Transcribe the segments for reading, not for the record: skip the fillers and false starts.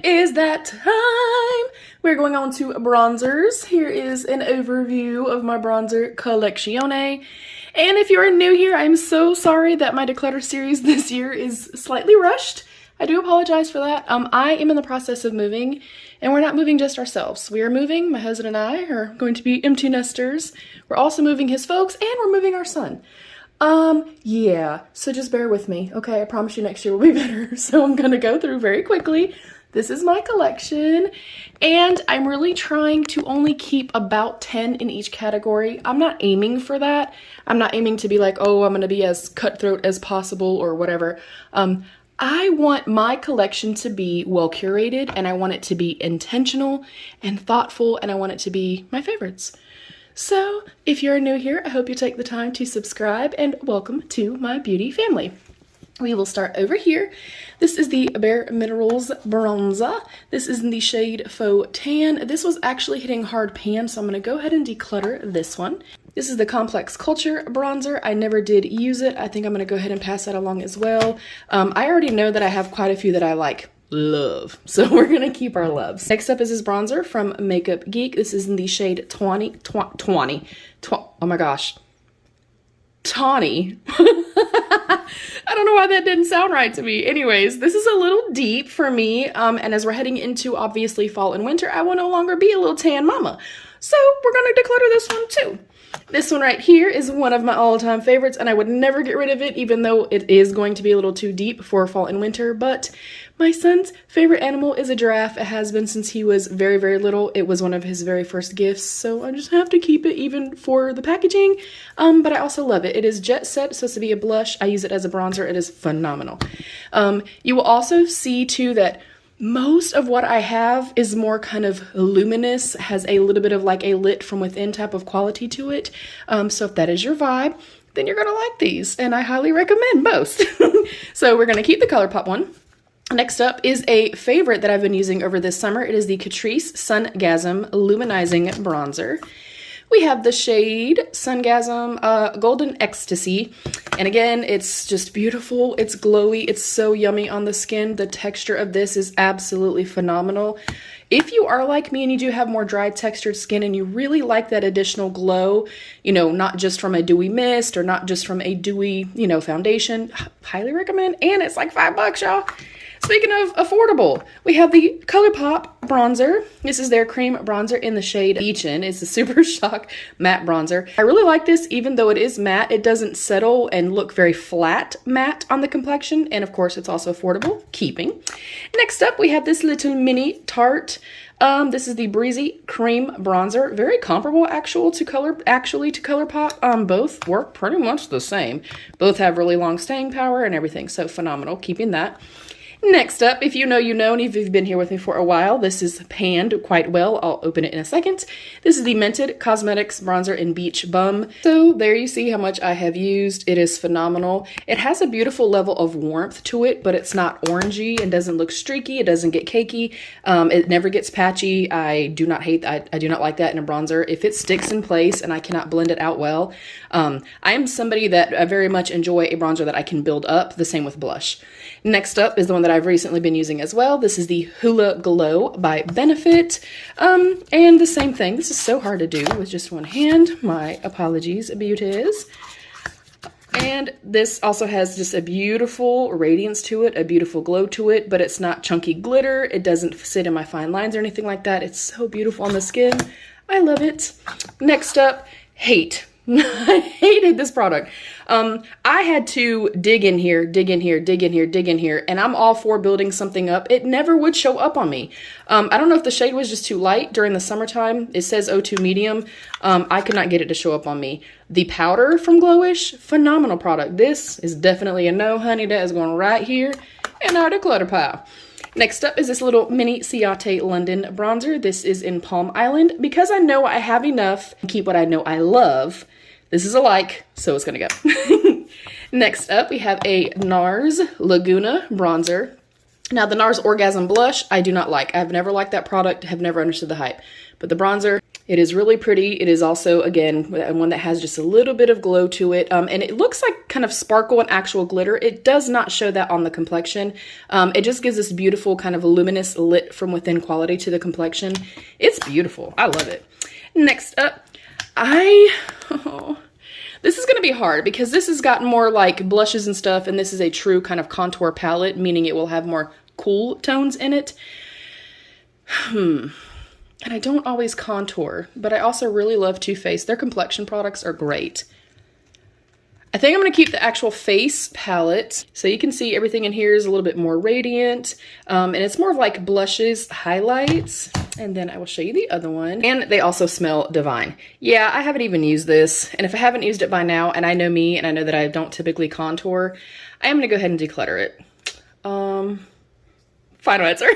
It is that time. We're going on to bronzers. Here is an overview of my bronzer collection. And if you're new here, I'm so sorry that my Declutter series this year is slightly rushed. I do apologize for that. I am in the process of moving, and we're not moving just ourselves. We are moving, my husband and I are going to be empty nesters. We're also moving his folks, and we're moving our son. Yeah, so just bear with me, okay? I promise you next year will be better. So I'm gonna go through very quickly. This is my collection, and I'm really trying to only keep about 10 in each category. I'm not aiming for that. I'm not aiming to be like, oh, I'm gonna be as cutthroat as possible or whatever. I want my collection to be well curated, and I want it to be intentional and thoughtful, and I want it to be my favorites. So if you're new here, I hope you take the time to subscribe, and welcome to my beauty family. We will start over here. This is the Bare Minerals Bronzer. This is in the shade Faux Tan. This was actually hitting hard pan, so I'm going to go ahead and declutter this one. This is the Complex Culture Bronzer. I never did use it. I think I'm going to go ahead and pass that along as well. I already know that I have quite a few that I love, so we're gonna keep our loves. Next up is this bronzer from Makeup Geek. This is in the shade Tawny. Oh my gosh, Tawny. I don't know why that didn't sound right to me. Anyways, this is a little deep for me, and as we're heading into obviously fall and winter, I will no longer be a little tan mama, so we're gonna declutter this one too. This one right here is one of my all-time favorites, and I would never get rid of it, even though it is going to be a little too deep for fall and winter. But my son's favorite animal is a giraffe. It has been since he was very, very little. It was one of his very first gifts, so I just have to keep it even for the packaging. But I also love it. It is Jet Set. It's supposed to be a blush. I use it as a bronzer. It is phenomenal. You will also see, too, that most of what I have is more kind of luminous, has a little bit of like a lit from within type of quality to it. So if that is your vibe, then you're gonna like these, and I highly recommend most. So we're gonna keep the Colourpop one. Next up is a favorite that I've been using over this summer. It is the Catrice Sungasm Luminizing Bronzer. We have the shade Sungasm Golden Ecstasy. And again, it's just beautiful. It's glowy. It's so yummy on the skin. The texture of this is absolutely phenomenal. If you are like me and you do have more dry textured skin and you really like that additional glow, you know, not just from a dewy mist or not just from a dewy, you know, foundation, highly recommend. And it's like $5, y'all. Speaking of affordable, we have the Colourpop Bronzer. This is their cream bronzer in the shade Beachin. It's a Super Shock matte bronzer. I really like this, even though it is matte. It doesn't settle and look very flat matte on the complexion. And of course, it's also affordable, keeping. Next up, we have this little mini Tarte. This is the Breezy Cream Bronzer. Very comparable to Colourpop. Both work pretty much the same. Both have really long staying power and everything. So phenomenal, keeping that. Next up, if you know, you know, and if you've been here with me for a while, this is panned quite well. I'll open it in a second. This is the Hnb Cosmetics Bronzer in Beach Bum. So there you see how much I have used. It is phenomenal. It has a beautiful level of warmth to it, but it's not orangey and doesn't look streaky. It doesn't get cakey. It never gets patchy. I do not like that in a bronzer. If it sticks in place and I cannot blend it out well, I am somebody that very much enjoy a bronzer that I can build up. The same with blush. Next up is the one that I've recently been using as well. This is the Hula Glow by Benefit. And the same thing. This is so hard to do with just one hand. My apologies, beauties. And this also has just a beautiful radiance to it, a beautiful glow to it, but it's not chunky glitter. It doesn't sit in my fine lines or anything like that. It's so beautiful on the skin. I love it. Next up, hate. I hated this product. I had to dig in here, and I'm all for building something up. It never would show up on me. I don't know if the shade was just too light during the summertime. It says 02 medium. I could not get it to show up on me. The powder from Glowish, phenomenal product. This is definitely a no, honey. That is going right here in our declutter pile. Next up is this little mini Ciate London bronzer. This is in Palm Island. Because I know I have enough to keep what I know I love, this is a like, so it's gonna go. Next up, we have a Nars Laguna bronzer. Now, the Nars Orgasm Blush, I do not like. I've never liked that product, have never understood the hype. But the bronzer, It is really pretty. It is also, again, one that has just a little bit of glow to it. And it looks like kind of sparkle and actual glitter. It does not show that on the complexion. It just gives this beautiful kind of luminous lit from within quality to the complexion. It's beautiful. I love it. Next up, this is going to be hard because this has gotten more like blushes and stuff, and this is a true kind of contour palette, meaning it will have more cool tones in it. And I don't always contour, but I also really love Too Faced. Their complexion products are great. I think I'm going to keep the actual face palette. So you can see everything in here is a little bit more radiant. And it's more of like blushes, highlights. And then I will show you the other one. And they also smell divine. Yeah, I haven't even used this. And if I haven't used it by now, and I know me, and I know that I don't typically contour, I am going to go ahead and declutter it. Final answer.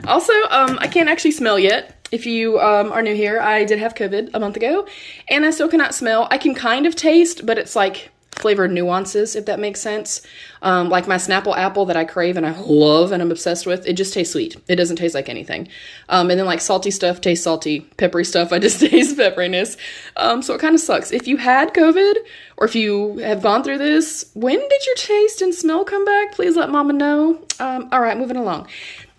Also, I can't actually smell yet. If you are new here, I did have COVID a month ago, and I still cannot smell. I can kind of taste, but it's like flavored nuances, if that makes sense. Like my Snapple apple that I crave and I love and I'm obsessed with, it just tastes sweet. It doesn't taste like anything. And then like salty stuff tastes salty. Peppery stuff, I just taste pepperiness. So it kind of sucks. If you had COVID, or if you have gone through this, when did your taste and smell come back? Please let mama know. All right, moving along.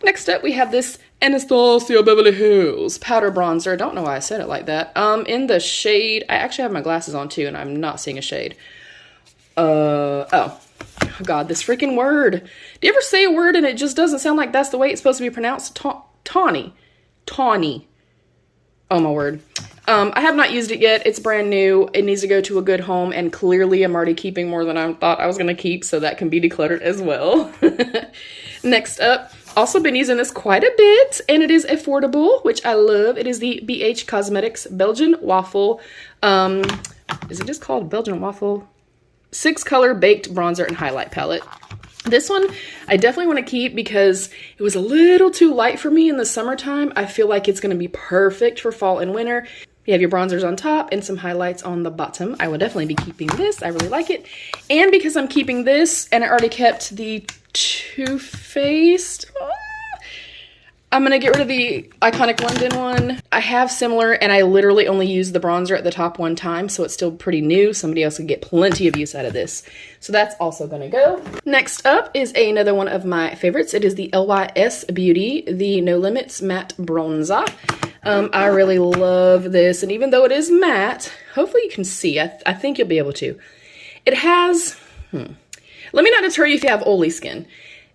Next up, we have this Anastasia Beverly Hills powder bronzer. Don't know why I said it like that. In the shade, I actually have my glasses on too, and I'm not seeing a shade. Oh God, this freaking word. Do you ever say a word and it just doesn't sound like that's the way it's supposed to be pronounced? Tawny. Oh my word. I have not used it yet. It's brand new. It needs to go to a good home, and clearly I'm already keeping more than I thought I was going to keep, so that can be decluttered as well. Next up, also been using this quite a bit, and it is affordable, which I love. It is the Hnb Cosmetics Belgian Waffle. Is it just called Belgian Waffle? 6-color baked bronzer and highlight palette. This one I definitely want to keep because it was a little too light for me in the summertime. I feel like it's going to be perfect for fall and winter. You have your bronzers on top and some highlights on the bottom. I will definitely be keeping this. I really like it. And because I'm keeping this and I already kept the Too Faced, I'm going to get rid of the Iconic London one. I have similar, and I literally only used the bronzer at the top one time, so it's still pretty new. Somebody else could get plenty of use out of this. So that's also going to go. Next up is another one of my favorites. It is the LYS Beauty, the No Limits Matte Bronzer. I really love this, and even though it is matte, hopefully you can see. I think you'll be able to. It has, let me not deter you if you have oily skin.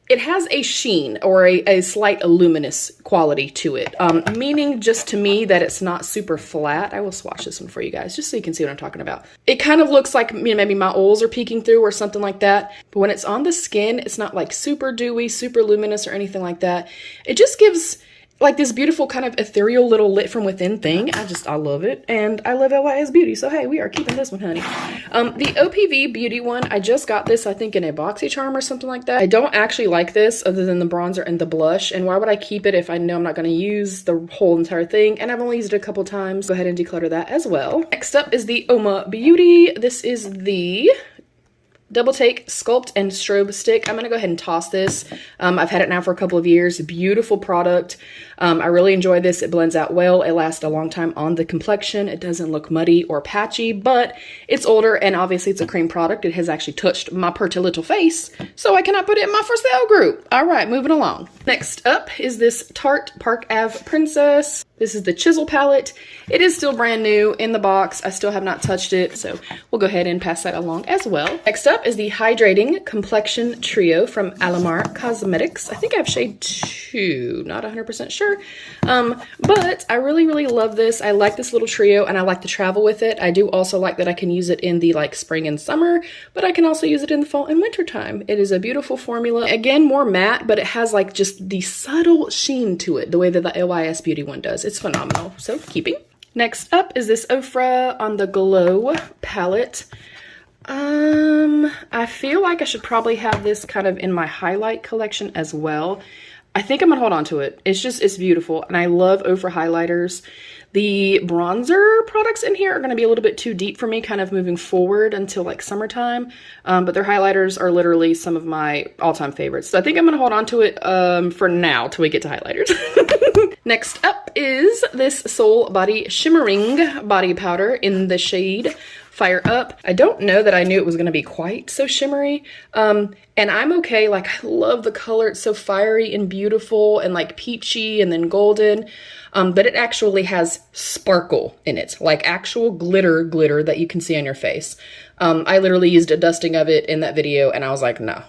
It has a sheen or a slight luminous quality to it, meaning just to me that it's not super flat. I will swatch this one for you guys just so you can see what I'm talking about. It kind of looks like, you know, maybe my oils are peeking through or something like that, but when it's on the skin, it's not like super dewy, super luminous or anything like that. It just gives like this beautiful kind of ethereal little lit from within thing. I love it, and I love LYS Beauty, so hey, we are keeping this one, honey. The OPV Beauty one, I just got this, I think, in a BoxyCharm or something like that. I don't actually like this other than the bronzer and the blush, and why would I keep it if I know I'm not going to use the whole entire thing, and I've only used it a couple times. Go ahead and declutter that as well. Next up is the Oma Beauty. This is the Double Take Sculpt and Strobe Stick. I'm going to go ahead and toss this. I've had it now for a couple of years. Beautiful product. I really enjoy this. It blends out well. It lasts a long time on the complexion. It doesn't look muddy or patchy, but it's older, and obviously it's a cream product. It has actually touched my purty little face, so I cannot put it in my for sale group. All right, moving along. Next up is this Tarte Park Ave Princess. This is the Chisel palette. It is still brand new in the box. I still have not touched it, so we'll go ahead and pass that along as well. Next up is the Hydrating Complexion Trio from Hnb Cosmetics. I think I have shade 2, not 100% sure. But I really, really love this. I like this little trio, and I like to travel with it. I do also like that I can use it in the like spring and summer, but I can also use it in the fall and winter time. It is a beautiful formula. Again, more matte, but it has like just the subtle sheen to it, the way that the LYS Beauty one does. It's phenomenal, so keeping. Next up is this Ofra on the Glow palette. I feel like I should probably have this kind of in my highlight collection as well. I think I'm gonna hold on to it. It's beautiful, and I love Ofra highlighters. The bronzer products in here are gonna be a little bit too deep for me, kind of moving forward until like summertime, but their highlighters are literally some of my all-time favorites. So I think I'm gonna hold on to it for now till we get to highlighters. Next up is this Soul Body Shimmering Body Powder in the shade Fire Up. I don't know that I knew it was going to be quite so shimmery. And I'm okay. Like, I love the color. It's so fiery and beautiful and like peachy and then golden. But it actually has sparkle in it, like actual glitter that you can see on your face. I literally used a dusting of it in that video and I was like, no,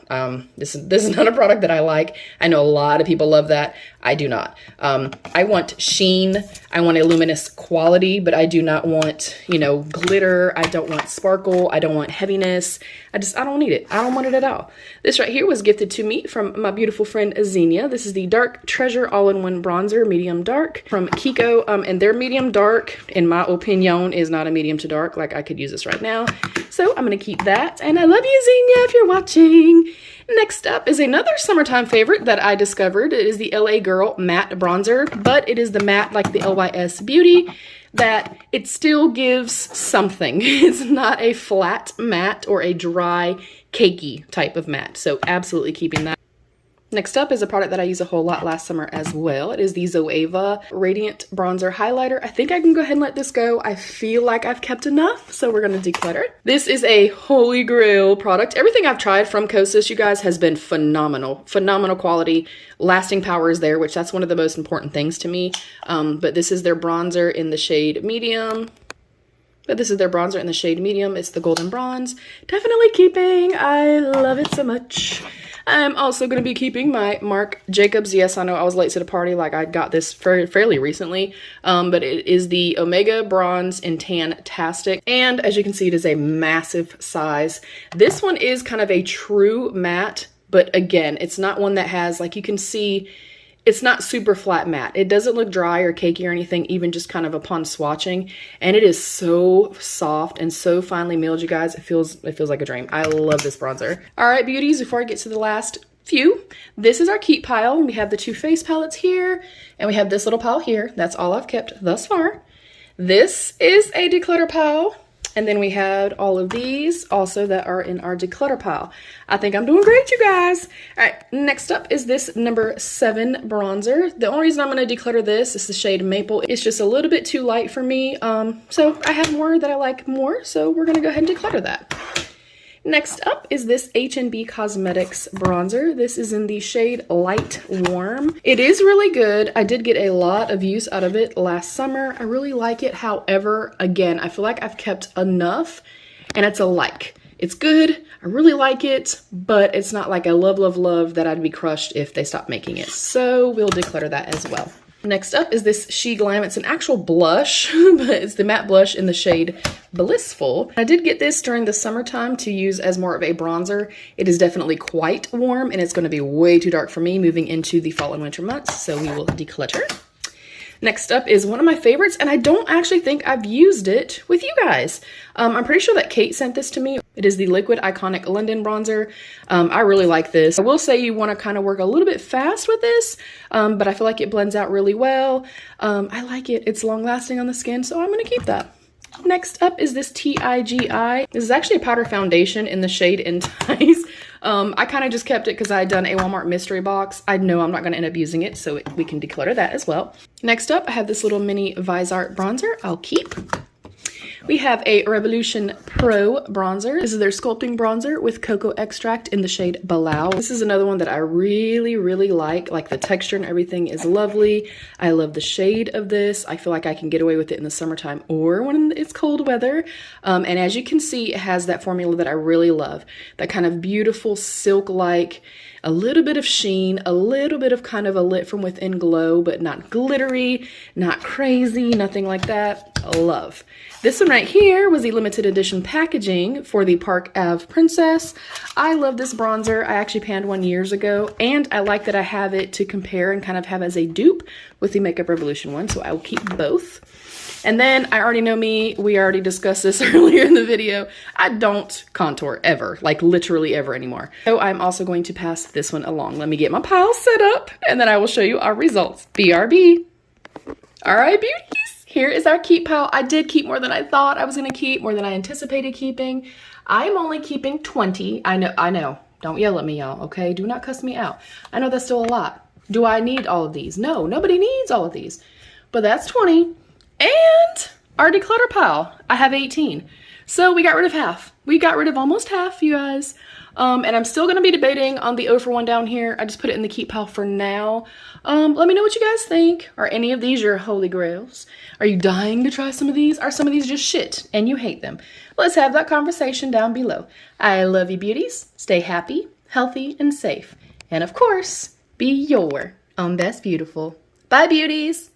this is not a product that I like. I know a lot of people love that. I do not. I want sheen. I want a luminous quality, but I do not want, you know, glitter. I don't want sparkle. I don't want heaviness. I don't need it. I don't want it at all. This right here was gifted to me from my beautiful friend Xenia. This is the Dark Treasure All-in-One Bronzer, medium dark from Kiko. And their medium dark, in my opinion, is not a medium to dark. Like, I could use this right now. So I'm going to keep that. And I love you, Xenia, if you're watching. Next up is another summertime favorite that I discovered. It is the LA Girl Matte Bronzer, but it is the matte like the LYS Beauty, that it still gives something. It's not a flat matte or a dry, cakey type of matte. So absolutely keeping that. Next up is a product that I used a whole lot last summer as well. It is the Zoeva Radiant Bronzer Highlighter. I think I can go ahead and let this go. I feel like I've kept enough, so we're going to declutter. This is a holy grail product. Everything I've tried from Kosas, you guys, has been phenomenal. Phenomenal quality. Lasting power is there, which that's one of the most important things to me. But this is their bronzer in the shade medium. It's the golden bronze. Definitely keeping. I love it so much. I'm also going to be keeping my Marc Jacobs. Yes, I know I was late to the party. Like, I got this fairly recently. But it is the Omega Bronze in Tan-tastic. And as you can see, it is a massive size. This one is kind of a true matte. But again, it's not one that has, like, you can see, it's not super flat matte. It doesn't look dry or cakey or anything, even just kind of upon swatching. And it is so soft and so finely milled, you guys. It feels like a dream. I love this bronzer. All right, beauties, before I get to the last few, this is our keep pile. We have the two face palettes here, and we have this little pile here. That's all I've kept thus far. This is a declutter pile. And then we had all of these also that are in our declutter pile. I think I'm doing great, you guys. All right, next up is this number 7 bronzer. The only reason I'm going to declutter this is the shade Maple. It's just a little bit too light for me. So I have more that I like more, so we're going to go ahead and declutter that. Next up is this Hnb Cosmetics Bronzer. This is in the shade Light Warm. It is really good. I did get a lot of use out of it last summer. I really like it. However, again, I feel like I've kept enough, and it's a like. It's good. I really like it, but it's not like a love that I'd be crushed if they stopped making it. So we'll declutter that as well. Next up is this She Glam. It's an actual blush, but it's the matte blush in the shade Blissful. I did get this during the summertime to use as more of a bronzer. It is definitely quite warm, and it's going to be way too dark for me moving into the fall and winter months, so we will declutter. Next up is one of my favorites, and I don't actually think I've used it with you guys. I'm pretty sure that Kate sent this to me. It is the Liquid Iconic London Bronzer. I really like this. I will say you want to kind of work a little bit fast with this, but I feel like it blends out really well. I like it. It's long lasting on the skin, so I'm going to keep that. Next up is this TIGI. This is actually a powder foundation in the shade Entice. I kind of just kept it because I had done a Walmart mystery box. I know I'm not going to end up using it, so we can declutter that as well. Next up, I have this little mini Visart bronzer I'll keep. We have a Revolution Pro bronzer. This is their sculpting bronzer with cocoa extract in the shade Balau. This is another one that I really like. Like, the texture and everything is lovely. I love the shade of this. I feel like I can get away with it in the summertime or when it's cold weather. And as you can see, it has that formula that I really love. That kind of beautiful silk-like, a little bit of sheen, a little bit of kind of a lit from within glow, but not glittery, not crazy, nothing like that. Love. This one right here was the limited edition packaging for the Park Ave Princess. I love this bronzer. I actually panned one years ago, and I like that I have it to compare and kind of have as a dupe with the Makeup Revolution one, so I will keep both. And then, I already know me, we already discussed this earlier in the video, I don't contour ever, like literally ever anymore. So I'm also going to pass this one along. Let me get my pile set up, and then I will show you our results. BRB. All right, beauties, here is our keep pile. I did keep more than I thought I was gonna keep, more than I anticipated keeping. I'm only keeping 20, I know, don't yell at me, y'all, okay? Do not cuss me out. I know that's still a lot. Do I need all of these? No, nobody needs all of these. But that's 20. And our declutter pile, I have 18. So we got rid of half. We got rid of almost half, you guys. And I'm still going to be debating on the Ofra one down here. I just put it in the keep pile for now. Let me know what you guys think. Are any of these your holy grails? Are you dying to try some of these? Are some of these just shit and you hate them? Let's have that conversation down below. I love you, beauties. Stay happy, healthy, and safe. And of course, be your own best beautiful. Bye, beauties.